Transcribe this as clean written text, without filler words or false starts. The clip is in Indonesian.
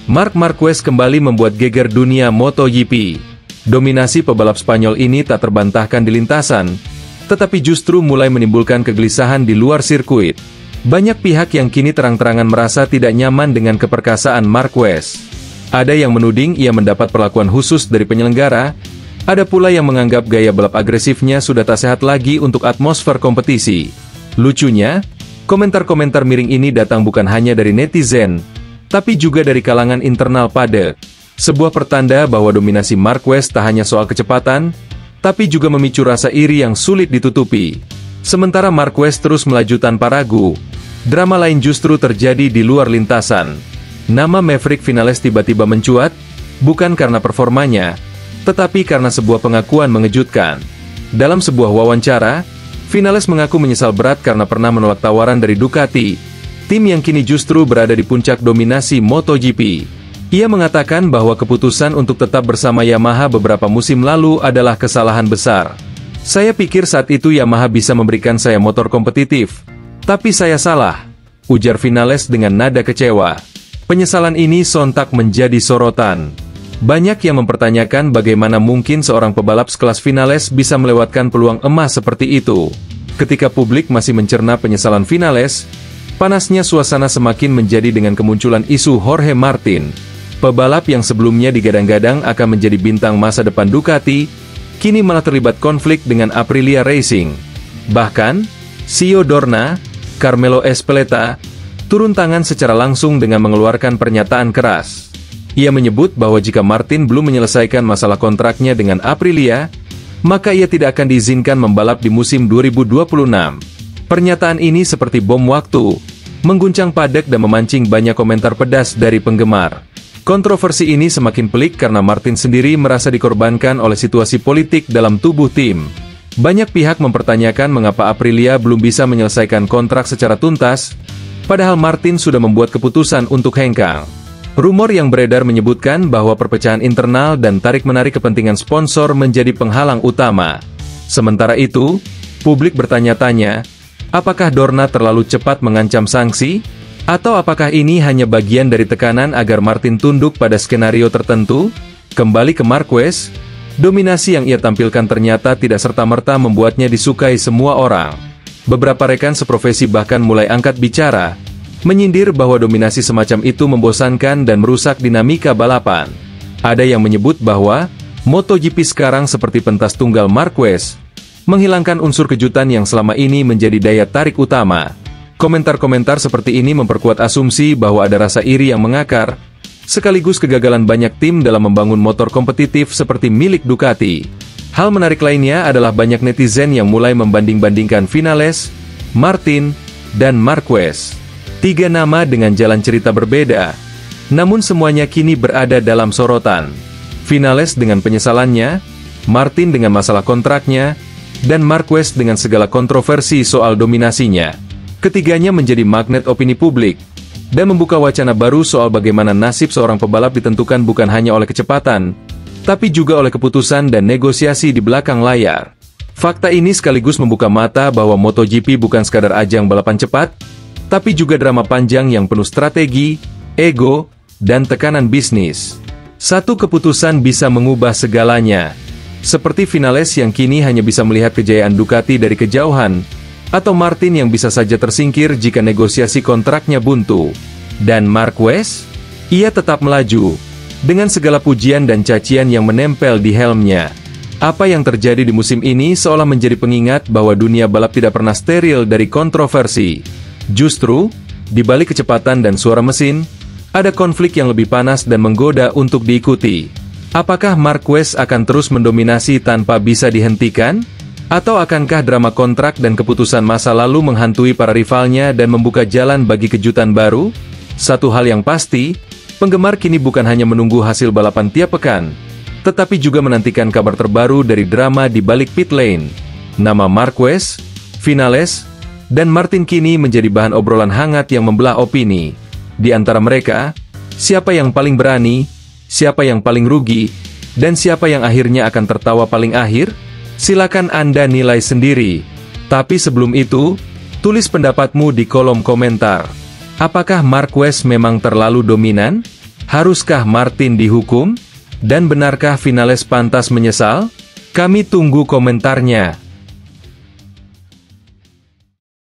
Marc Marquez kembali membuat geger dunia MotoGP. Dominasi pebalap Spanyol ini tak terbantahkan di lintasan, tetapi justru mulai menimbulkan kegelisahan di luar sirkuit. Banyak pihak yang kini terang-terangan merasa tidak nyaman dengan keperkasaan Marquez. Ada yang menuding ia mendapat perlakuan khusus dari penyelenggara, ada pula yang menganggap gaya balap agresifnya sudah tak sehat lagi untuk atmosfer kompetisi. Lucunya, komentar-komentar miring ini datang bukan hanya dari netizen, tapi juga dari kalangan internal paddock. Sebuah pertanda bahwa dominasi Marquez tak hanya soal kecepatan, tapi juga memicu rasa iri yang sulit ditutupi. Sementara Marquez terus melaju tanpa ragu, drama lain justru terjadi di luar lintasan. Nama Maverick Vinales tiba-tiba mencuat, bukan karena performanya, tetapi karena sebuah pengakuan mengejutkan. Dalam sebuah wawancara, Vinales mengaku menyesal berat karena pernah menolak tawaran dari Ducati, tim yang kini justru berada di puncak dominasi MotoGP. Ia mengatakan bahwa keputusan untuk tetap bersama Yamaha beberapa musim lalu adalah kesalahan besar. Saya pikir saat itu Yamaha bisa memberikan saya motor kompetitif, tapi saya salah, ujar Vinales dengan nada kecewa. Penyesalan ini sontak menjadi sorotan. Banyak yang mempertanyakan bagaimana mungkin seorang pebalap sekelas Vinales bisa melewatkan peluang emas seperti itu. Ketika publik masih mencerna penyesalan Vinales, panasnya suasana semakin menjadi dengan kemunculan isu Jorge Martin. Pebalap yang sebelumnya digadang-gadang akan menjadi bintang masa depan Ducati, kini malah terlibat konflik dengan Aprilia Racing. Bahkan, CEO Dorna, Carmelo Ezpeleta, turun tangan secara langsung dengan mengeluarkan pernyataan keras. Ia menyebut bahwa jika Martin belum menyelesaikan masalah kontraknya dengan Aprilia, maka ia tidak akan diizinkan membalap di musim 2026. Pernyataan ini seperti bom waktu, mengguncang paddock dan memancing banyak komentar pedas dari penggemar. Kontroversi ini semakin pelik karena Martin sendiri merasa dikorbankan oleh situasi politik dalam tubuh tim. Banyak pihak mempertanyakan mengapa Aprilia belum bisa menyelesaikan kontrak secara tuntas, padahal Martin sudah membuat keputusan untuk hengkang. Rumor yang beredar menyebutkan bahwa perpecahan internal dan tarik-menarik kepentingan sponsor menjadi penghalang utama. Sementara itu, publik bertanya-tanya, apakah Dorna terlalu cepat mengancam sanksi? Atau apakah ini hanya bagian dari tekanan agar Martin tunduk pada skenario tertentu? Kembali ke Marquez, dominasi yang ia tampilkan ternyata tidak serta-merta membuatnya disukai semua orang. Beberapa rekan seprofesi bahkan mulai angkat bicara, menyindir bahwa dominasi semacam itu membosankan dan merusak dinamika balapan. Ada yang menyebut bahwa MotoGP sekarang seperti pentas tunggal Marquez, menghilangkan unsur kejutan yang selama ini menjadi daya tarik utama. Komentar-komentar seperti ini memperkuat asumsi bahwa ada rasa iri yang mengakar, sekaligus kegagalan banyak tim dalam membangun motor kompetitif seperti milik Ducati. Hal menarik lainnya adalah banyak netizen yang mulai membanding-bandingkan Vinales, Martin, dan Marquez. Tiga nama dengan jalan cerita berbeda, namun semuanya kini berada dalam sorotan. Vinales dengan penyesalannya, Martin dengan masalah kontraknya, dan Marquez dengan segala kontroversi soal dominasinya. Ketiganya menjadi magnet opini publik, dan membuka wacana baru soal bagaimana nasib seorang pebalap ditentukan bukan hanya oleh kecepatan, tapi juga oleh keputusan dan negosiasi di belakang layar. Fakta ini sekaligus membuka mata bahwa MotoGP bukan sekadar ajang balapan cepat, tapi juga drama panjang yang penuh strategi, ego, dan tekanan bisnis. Satu keputusan bisa mengubah segalanya. Seperti Vinales yang kini hanya bisa melihat kejayaan Ducati dari kejauhan, atau Martin yang bisa saja tersingkir jika negosiasi kontraknya buntu. Dan Marquez? Ia tetap melaju, dengan segala pujian dan cacian yang menempel di helmnya. Apa yang terjadi di musim ini seolah menjadi pengingat bahwa dunia balap tidak pernah steril dari kontroversi. Justru, di balik kecepatan dan suara mesin, ada konflik yang lebih panas dan menggoda untuk diikuti. Apakah Marquez akan terus mendominasi tanpa bisa dihentikan? Atau akankah drama kontrak dan keputusan masa lalu menghantui para rivalnya dan membuka jalan bagi kejutan baru? Satu hal yang pasti, penggemar kini bukan hanya menunggu hasil balapan tiap pekan, tetapi juga menantikan kabar terbaru dari drama di balik pit lane. Nama Marquez, Vinales, dan Martin kini menjadi bahan obrolan hangat yang membelah opini. Di antara mereka, siapa yang paling berani, siapa yang paling rugi, dan siapa yang akhirnya akan tertawa paling akhir? Silakan Anda nilai sendiri. Tapi sebelum itu, tulis pendapatmu di kolom komentar. Apakah Marquez memang terlalu dominan? Haruskah Martin dihukum? Dan benarkah Vinales pantas menyesal? Kami tunggu komentarnya.